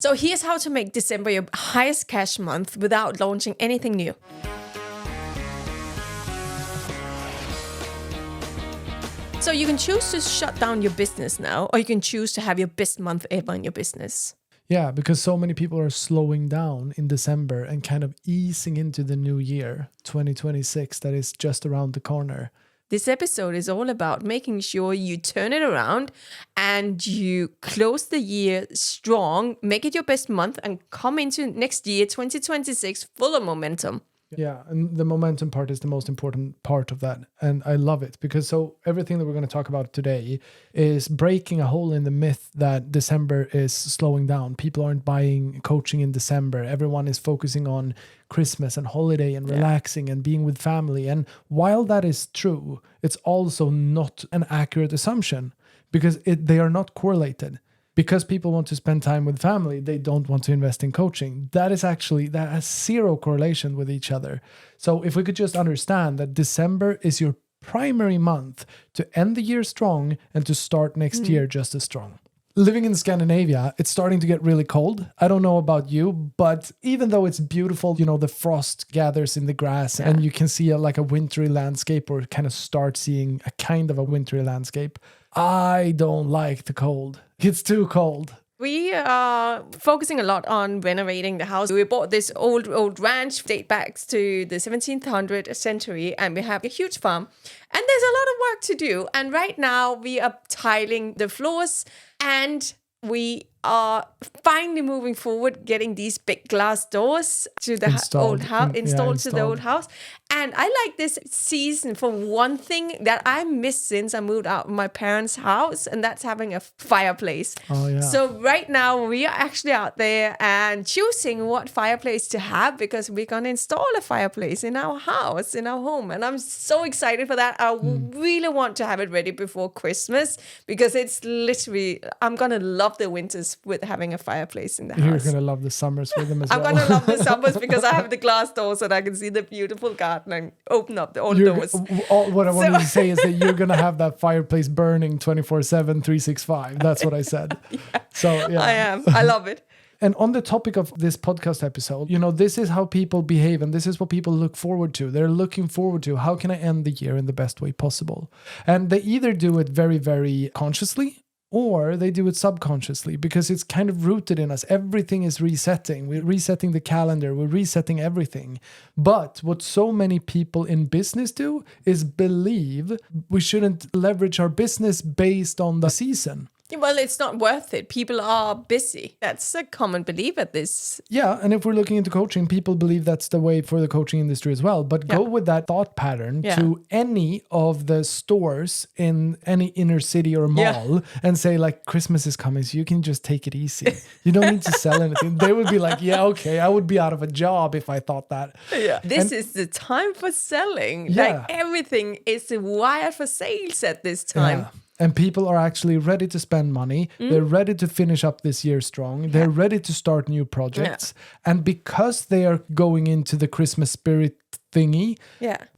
So here's how to make December your highest cash month without launching anything new. So you can choose to shut down your business now, or you can choose to have your best month ever in your business. Yeah, because so many people are slowing down in December and kind of easing into the new year, 2026, that is just around the corner. This episode is all about making sure you turn it around and you close the year strong, make it your best month, and come into next year, 2026, full of momentum. Yeah, and the momentum part is the most important part of that. And I love it because everything that we're going to talk about today is breaking a hole in the myth that December is slowing down. People aren't buying coaching in December. Everyone is focusing on Christmas and holiday and relaxing and being with family. And while that is true, it's also not an accurate assumption because they are not correlated. Because people want to spend time with family, they don't want to invest in coaching. That has zero correlation with each other. So if we could just understand that December is your primary month to end the year strong and to start next year just as strong. Living in Scandinavia, it's starting to get really cold. I don't know about you, but even though it's beautiful, the frost gathers in the grass and you can see a wintry landscape, or kind of start seeing a kind of a wintry landscape. I don't like the cold. It's too cold. We are focusing a lot on renovating the house. We bought this old ranch, date back to the 1700th century, and we have a huge farm. And there's a lot of work to do. And right now we are tiling the floors, and we are finally moving forward, getting these big glass doors to the old house, installed to the old house. And I like this season for one thing that I missed since I moved out of my parents' house, and that's having a fireplace. Oh, yeah. So right now we are actually out there and choosing what fireplace to have, because we're going to install a fireplace in our house, in our home. And I'm so excited for that. I really want to have it ready before Christmas, because it's literally, I'm going to love the winters with having a fireplace in the house. You're going to love the summers with them as well. I'm going to love the summers because I have the glass doors and I can see the beautiful garden and open up the old doors. What I wanted to say is that you're going to have that fireplace burning 24/7, 365. That's what I said. Yeah. So yeah. I am. I love it. And on the topic of this podcast episode, this is how people behave and this is what people look forward to. They're looking forward to, how can I end the year in the best way possible? And they either do it very, very consciously, or they do it subconsciously, because it's kind of rooted in us. Everything is resetting. We're resetting the calendar. We're resetting everything. But what so many people in business do is believe we shouldn't leverage our business based on the season. Well, it's not worth it. People are busy. That's a common belief at this. Yeah, and if we're looking into coaching, people believe that's the way for the coaching industry as well. But go with that thought pattern to any of the stores in any inner city or mall and say, Christmas is coming, so you can just take it easy. You don't need to sell anything. They would be like, yeah, okay, I would be out of a job if I thought that. Yeah. This is the time for selling. Yeah. Everything is wired for sales at this time. Yeah. And people are actually ready to spend money. They're ready to finish up this year strong. They're ready to start new projects. Yeah. And because they are going into the Christmas spirit thingy,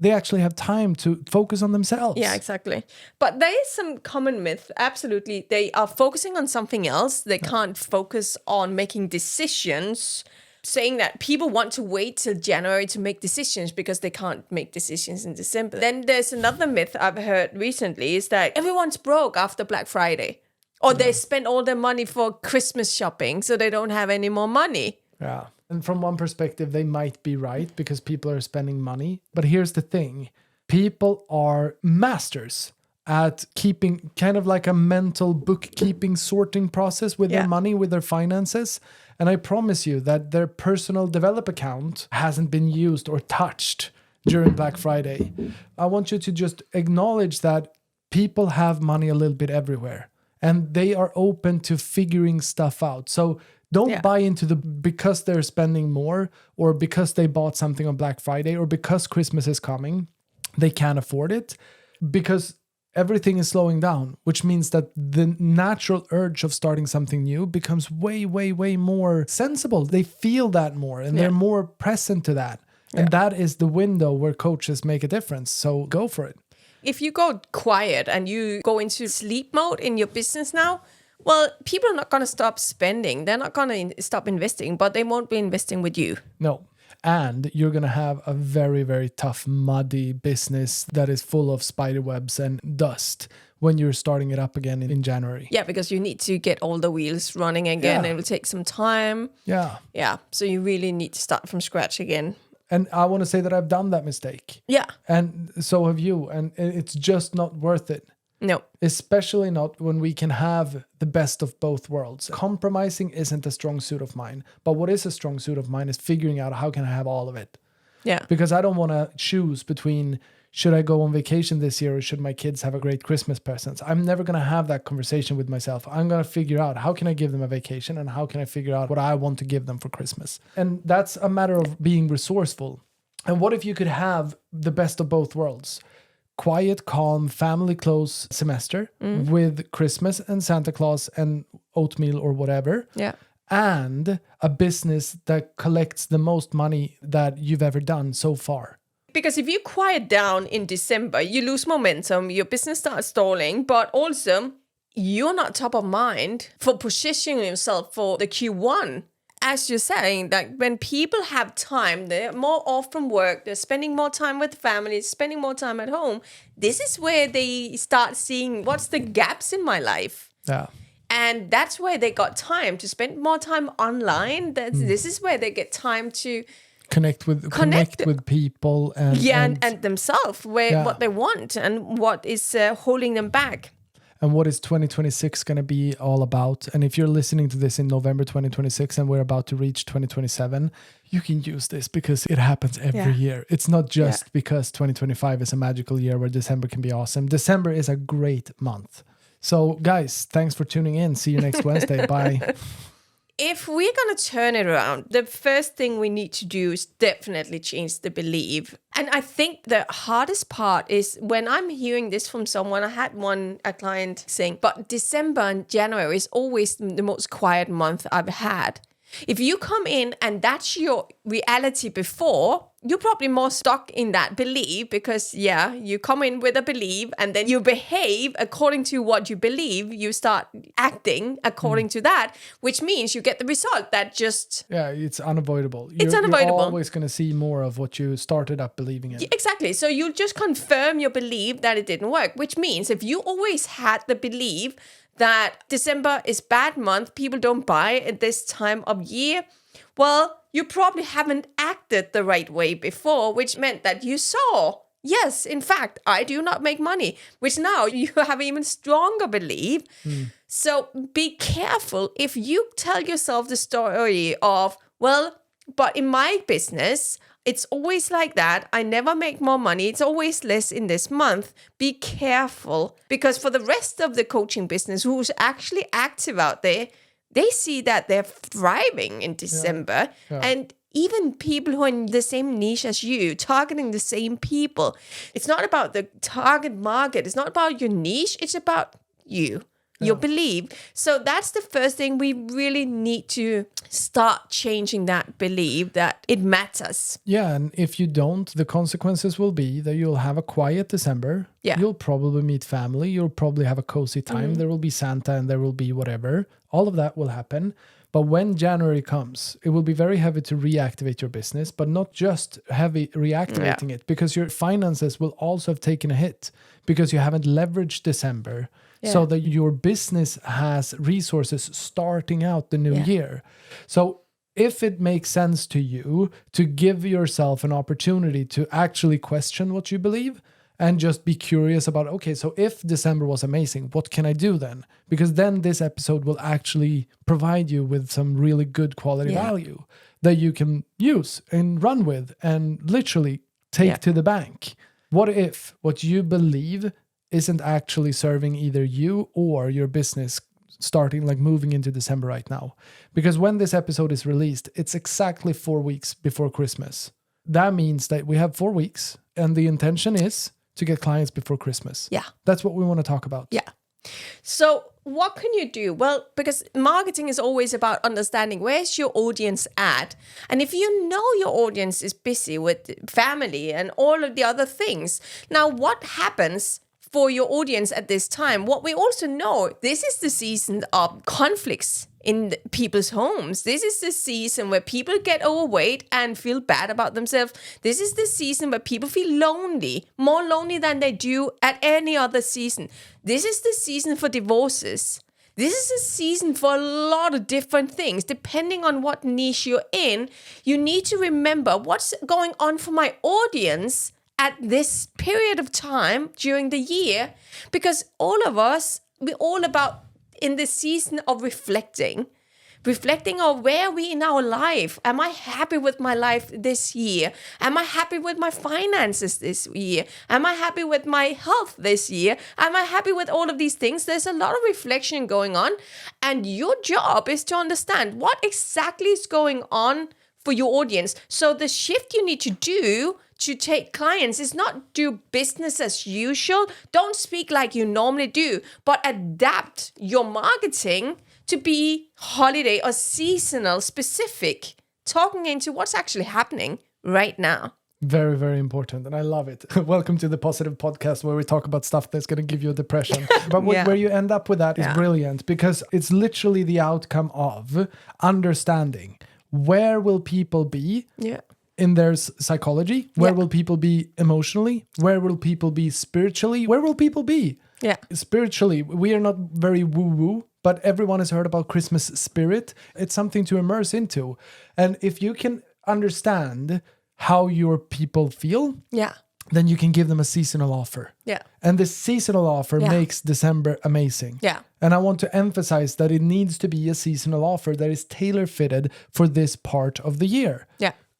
they actually have time to focus on themselves. Yeah, exactly. But there is some common myth. Absolutely. They are focusing on something else. They can't focus on making decisions, saying that people want to wait till January to make decisions because they can't make decisions in December. Then there's another myth I've heard recently is that everyone's broke after Black Friday, or they spend all their money for Christmas shopping, so they don't have any more money. Yeah. And from one perspective, they might be right because people are spending money. But here's the thing. People are masters at keeping kind of like a mental bookkeeping sorting process with their money, with their finances. And I promise you that their personal develop account hasn't been used or touched during Black Friday. I want you to just acknowledge that people have money a little bit everywhere and they are open to figuring stuff out. So don't buy into because they're spending more, or because they bought something on Black Friday, or because Christmas is coming, they can't afford it, because everything is slowing down, which means that the natural urge of starting something new becomes way, way, way more sensible. They feel that more and they're more present to that. And that is the window where coaches make a difference. So go for it. If you go quiet and you go into sleep mode in your business now, Well, people are not going to stop spending. They're not going to stop investing, but they won't be investing with you. No. And you're going to have a very, very tough, muddy business that is full of spider webs and dust when you're starting it up again in January. Yeah, because you need to get all the wheels running again. Yeah. It will take some time. Yeah. Yeah, so you really need to start from scratch again. And I want to say that I've done that mistake. Yeah. And so have you. And it's just not worth it. No. Especially not when we can have the best of both worlds. Compromising isn't a strong suit of mine. But what is a strong suit of mine is figuring out how can I have all of it. Yeah. Because I don't want to choose between should I go on vacation this year or should my kids have a great Christmas present? I'm never going to have that conversation with myself. I'm going to figure out how can I give them a vacation and how can I figure out what I want to give them for Christmas. And that's a matter of being resourceful. And what if you could have the best of both worlds? Quiet, calm, family close semester with Christmas and Santa Claus and oatmeal or whatever. Yeah. And a business that collects the most money that you've ever done so far. Because if you quiet down in December, you lose momentum, your business starts stalling, but also you're not top of mind for positioning yourself for the Q1. As you're saying, that when people have time, they're more off from work, they're spending more time with family, spending more time at home. This is where they start seeing what's the gaps in my life. Yeah. And that's where they got time to spend more time online. This is where they get time to connect with people and themselves, what they want and what is holding them back. And what is 2026 going to be all about? And if you're listening to this in November 2026 and we're about to reach 2027, you can use this because it happens every year. It's not just because 2025 is a magical year where December can be awesome. December is a great month. So guys, thanks for tuning in. See you next Wednesday. Bye. If we're going to turn it around, the first thing we need to do is definitely change the belief. And I think the hardest part is when I'm hearing this from someone, I had a client saying, but December and January is always the most quiet month I've had. If you come in and that's your reality before, you're probably more stuck in that belief because, you come in with a belief and then you behave according to what you believe. You start acting according to that, which means you get the result that just... Yeah, it's unavoidable. It's unavoidable. You're always going to see more of what you started up believing in. Exactly. So you just confirm your belief that it didn't work, which means if you always had the belief that December is bad month, people don't buy at this time of year, well, you probably haven't acted the right way before, which meant that you saw, yes, in fact, I do not make money, which now you have even stronger belief. So be careful if you tell yourself the story of, well, but in my business, it's always like that. I never make more money. It's always less in this month. Be careful because for the rest of the coaching business who's actually active out there, they see that they're thriving in December. Yeah. And even people who are in the same niche as you, targeting the same people. It's not about the target market. It's not about your niche. It's about you. Your belief. So that's the first thing we really need to start changing that belief that it matters. Yeah, and if you don't, the consequences will be that you'll have a quiet December. Yeah. You'll probably meet family. You'll probably have a cozy time. There will be Santa and there will be whatever. All of that will happen. But when January comes, it will be very heavy to reactivate your business, but not just heavy reactivating it, because your finances will also have taken a hit because you haven't leveraged December. So that your business has resources starting out the new year. So if it makes sense to you to give yourself an opportunity to actually question what you believe and just be curious about, okay, so if December was amazing, what can I do then? Because then this episode will actually provide you with some really good quality value that you can use and run with and literally take to the bank. What if what you believe isn't actually serving either you or your business starting like moving into December right now? Because when this episode is released, it's exactly 4 weeks before Christmas. That means that we have 4 weeks and the intention is to get clients before Christmas. Yeah. That's what we want to talk about. Yeah. So what can you do? Well, because marketing is always about understanding where's your audience at. And if you know your audience is busy with family and all of the other things, now what happens for your audience at this time. What we also know, this is the season of conflicts in people's homes. This is the season where people get overweight and feel bad about themselves. This is the season where people feel lonely, more lonely than they do at any other season. This is the season for divorces. This is a season for a lot of different things. Depending on what niche you're in, you need to remember what's going on for my audience at this period of time during the year, because all of us, we're all about in the season of reflecting on where we in our life. Am I happy with my life this year? Am I happy with my finances this year? Am I happy with my health this year? Am I happy with all of these things? There's a lot of reflection going on, and your job is to understand what exactly is going on for your audience. So the shift you need to do to take clients is not do business as usual. Don't speak like you normally do, but adapt your marketing to be holiday or seasonal specific, talking into what's actually happening right now. Very, very important. And I love it. Welcome to the Positive Podcast, where we talk about stuff that's going to give you a depression. But where you end up with that is brilliant, because it's literally the outcome of understanding where will people be in their psychology, where will people be emotionally, where will people be spiritually, where will people be spiritually. We are not very woo-woo, but everyone has heard about Christmas spirit. It's something to immerse into. And if you can understand how your people feel, then you can give them a seasonal offer. And the seasonal offer makes December amazing. And I want to emphasize that it needs to be a seasonal offer that is tailor-fitted for this part of the year.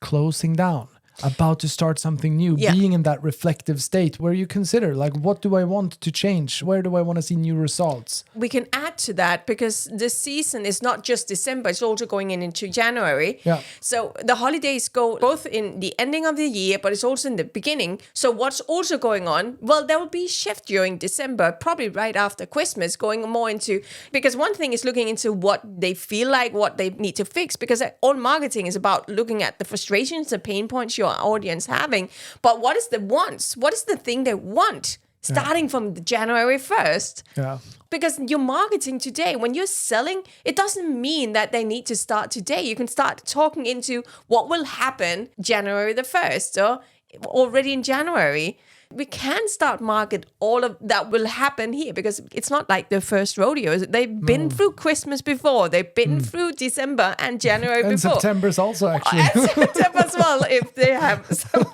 Closing down, about to start something new, being in that reflective state where you consider, like, what do I want to change? Where do I want to see new results? We can add to that, because this season is not just December, it's also going into January. So the holidays go both in the ending of the year, but it's also in the beginning. So what's also going on? Well, there will be a shift during December, probably right after Christmas, going more into, because one thing is looking into what they feel like, what they need to fix, because all marketing is about looking at the frustrations, the pain points your audience having. But what is the wants? What is the thing they want? Starting from January 1st. Because you're marketing today, when you're selling, it doesn't mean that they need to start today. You can start talking into what will happen January the 1st or already in January. We can start market all of that will happen here, because it's not like their first rodeo. They've been through Christmas before. They've been through December and January and before. And September's also, actually. And September as well, if they have some.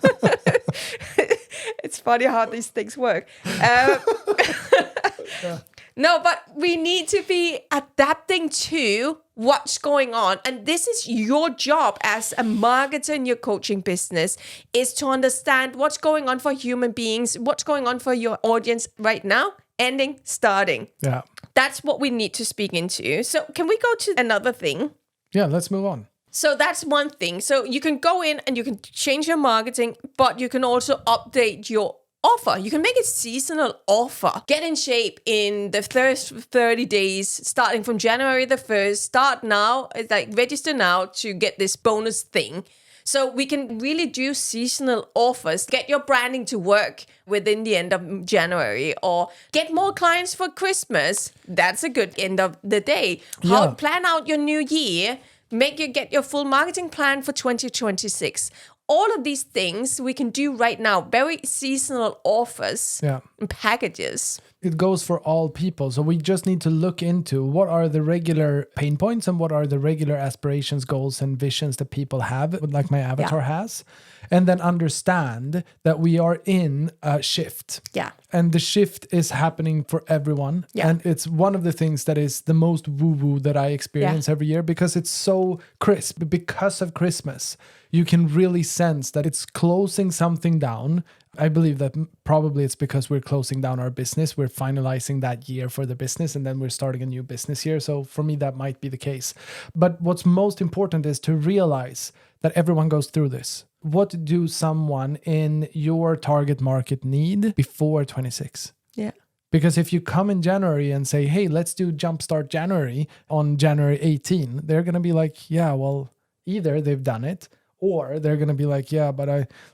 It's funny how these things work. No, but we need to be adapting to what's going on. And this is your job as a marketer in your coaching business, is to understand what's going on for human beings, what's going on for your audience right now, ending, starting. That's what we need to speak into. So can we go to another thing? Yeah, let's move on. So that's one thing. So you can go in and you can change your marketing, but you can also update your offer. You can make a seasonal offer. Get in shape in the first 30 days, starting from January the 1st. Start now, it's like register now to get this bonus thing. So we can really do seasonal offers. Get your branding to work within the end of January, or get more clients for Christmas. That's a good end of the day. Plan out your new year. Get your full marketing plan for 2026. All of these things we can do right now, very seasonal offers and packages. It goes for all people. So we just need to look into what are the regular pain points and what are the regular aspirations, goals, and visions that people have, like my avatar has. And then understand that we are in a shift. And the shift is happening for everyone. And it's one of the things that is the most woo-woo that I experience every year, because it's so crisp. Because of Christmas, you can really sense that it's closing something down. I believe that probably it's because we're closing down our business. We're finalizing that year for the business, and then we're starting a new business year. So for me, that might be the case. But what's most important is to realize that everyone goes through this. What do someone in your target market need before 26? Because if you come in January and say, hey, let's do Jumpstart January on January 18, they're going to be like, yeah, well, either they've done it Or they're going to be like, yeah, but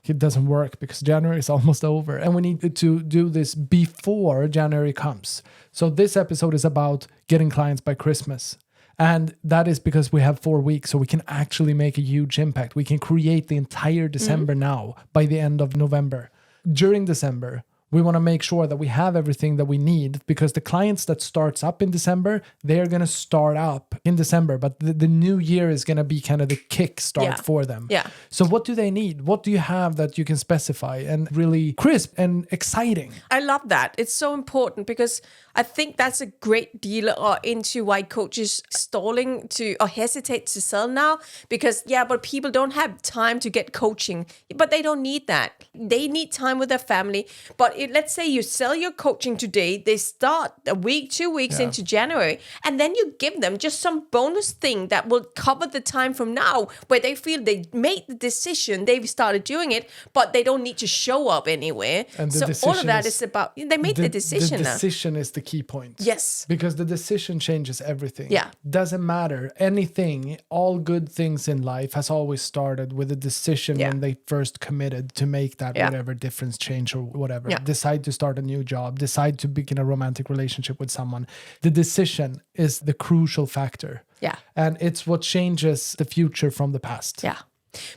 it doesn't work because January is almost over. And we need to do this before January comes. So this episode is about getting clients by Christmas. And that is because we have 4 weeks, so we can actually make a huge impact. We can create the entire December now by the end of November. During December, we want to make sure that we have everything that we need, because the clients that starts up in December, they're going to start up in December, but the new year is going to be kind of the kickstart for them. Yeah. So what do they need? What do you have that you can specify and really crisp and exciting? I love that. It's so important because I think that's a great deal into why coaches stalling to or hesitate to sell now, because but people don't have time to get coaching, but they don't need that. They need time with their family. But let's say you sell your coaching today, they start a week, 2 weeks into January, and then you give them just some bonus thing that will cover the time from now where they feel they made the decision, they've started doing it, but they don't need to show up anywhere. And so all of that is about, they made the decision The now. decision is the key point. Yes. Because the decision changes everything. Yeah. Doesn't matter. Anything, all good things in life has always started with a decision when they first committed to make that whatever difference, change, or whatever. Yeah. Decide to start a new job, decide to begin a romantic relationship with someone. The decision is the crucial factor. Yeah. And it's what changes the future from the past. Yeah.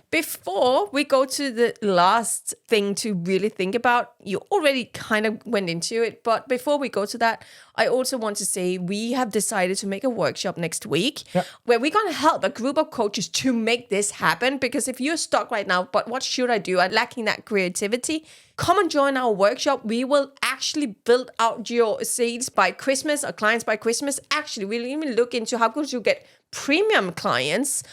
Before we go to the last thing to really think about, you already kind of went into it, but before we go to that, I also want to say we have decided to make a workshop next week where we're going to help a group of coaches to make this happen. Because if you're stuck right now, but what should I do? I'm lacking that creativity. Come and join our workshop. We will actually build out your sales by Christmas or clients by Christmas. Actually, we'll even look into how could you get premium clients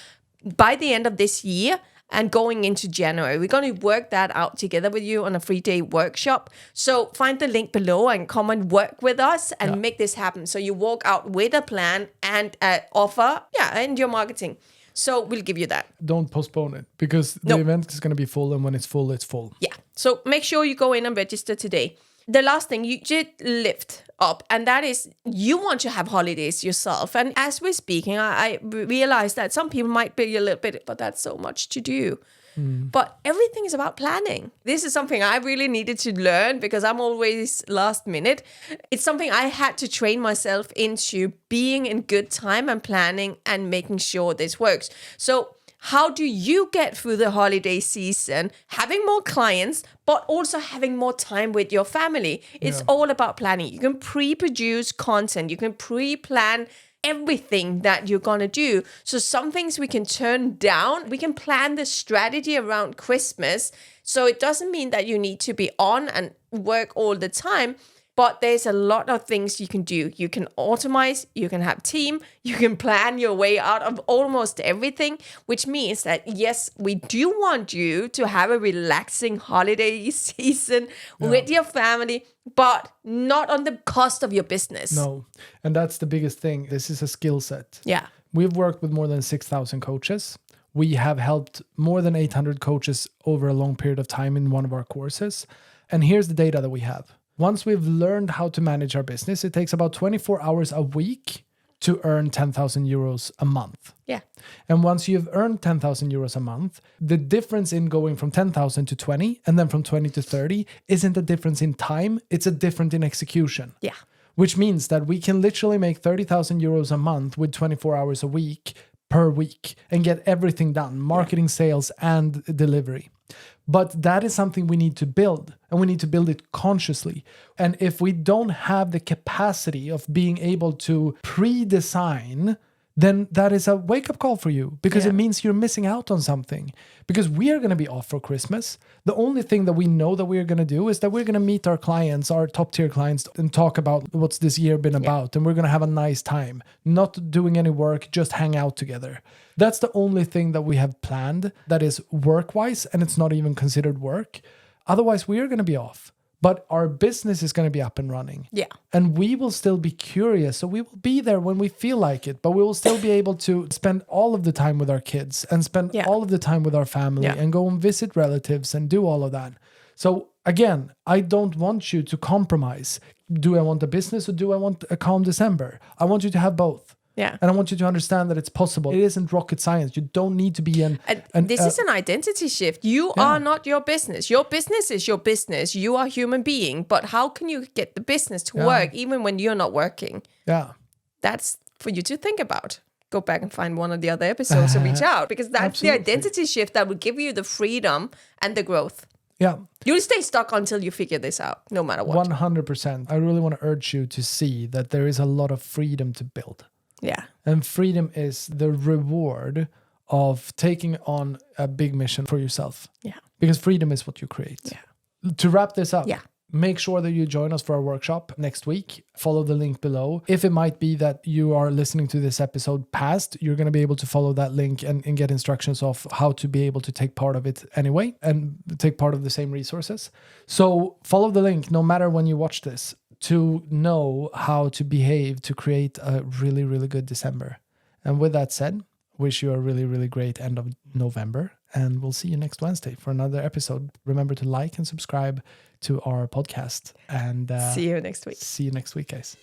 by the end of this year and going into January. We're going to work that out together with you on a 3-day workshop. So find the link below and come and work with us and make this happen. So you walk out with a plan and offer, and your marketing. So we'll give you that. Don't postpone it, because the event is going to be full, and when it's full, it's full. Yeah. So make sure you go in and register today. The last thing, you did lift up, and that is you want to have holidays yourself. And as we're speaking, I realize that some people might be a little bit, but that's so much to do. But everything is about planning. This is something I really needed to learn because I'm always last minute. It's something I had to train myself into, being in good time and planning and making sure this works. So how do you get through the holiday season, having more clients, but also having more time with your family? It's all about planning. You can pre-produce content. You can pre-plan everything that you're going to do. So some things we can turn down. We can plan the strategy around Christmas. So it doesn't mean that you need to be on and work all the time. But there's a lot of things you can do. You can automate, you can have team, you can plan your way out of almost everything, which means that, yes, we do want you to have a relaxing holiday season with your family, but not on the cost of your business. No. And that's the biggest thing. This is a skill set. Yeah. We've worked with more than 6,000 coaches. We have helped more than 800 coaches over a long period of time in one of our courses. And here's the data that we have. Once we've learned how to manage our business, it takes about 24 hours a week to earn 10,000 euros a month. Yeah. And once you've earned 10,000 euros a month, the difference in going from 10,000 to 20 and then from 20 to 30 isn't a difference in time, it's a difference in execution. Yeah. Which means that we can literally make 30,000 euros a month with 24 hours a week per week and get everything done, marketing, sales, and delivery. But that is something we need to build, and we need to build it consciously. And if we don't have the capacity of being able to pre-design, then that is a wake-up call for you, because it means you're missing out on something. Because we are going to be off for Christmas. The only thing that we know that we're going to do is that we're going to meet our clients, our top-tier clients, and talk about what's this year been about. And we're going to have a nice time, not doing any work, just hang out together. That's the only thing that we have planned that is work-wise, and it's not even considered work. Otherwise, we are going to be off. But our business is going to be up and running. Yeah. And we will still be curious. So we will be there when we feel like it. But we will still be able to spend all of the time with our kids and spend all of the time with our family and go and visit relatives and do all of that. So again, I don't want you to compromise. Do I want a business or do I want a calm December? I want you to have both. Yeah. And I want you to understand that it's possible. It isn't rocket science. You don't need to be This is an identity shift. You are not your business. Your business is your business. You are a human being. But how can you get the business to work even when you're not working? Yeah. That's for you to think about. Go back and find one of the other episodes and reach out, because that's the identity shift that will give you the freedom and the growth. Yeah. You'll stay stuck until you figure this out, no matter what. 100%. I really want to urge you to see that there is a lot of freedom to build. Yeah. And freedom is the reward of taking on a big mission for yourself. Yeah. Because freedom is what you create. Yeah. To wrap this up. Yeah. Make sure that you join us for our workshop next week. Follow the link below. If it might be that you are listening to this episode past, you're going to be able to follow that link and get instructions of how to be able to take part of it anyway and take part of the same resources. So follow the link no matter when you watch this to know how to behave to create a really, really good December. And with that said, wish you a really, really great end of November. And we'll see you next Wednesday for another episode. Remember to like and subscribe to our podcast. And see you next week. See you next week, guys.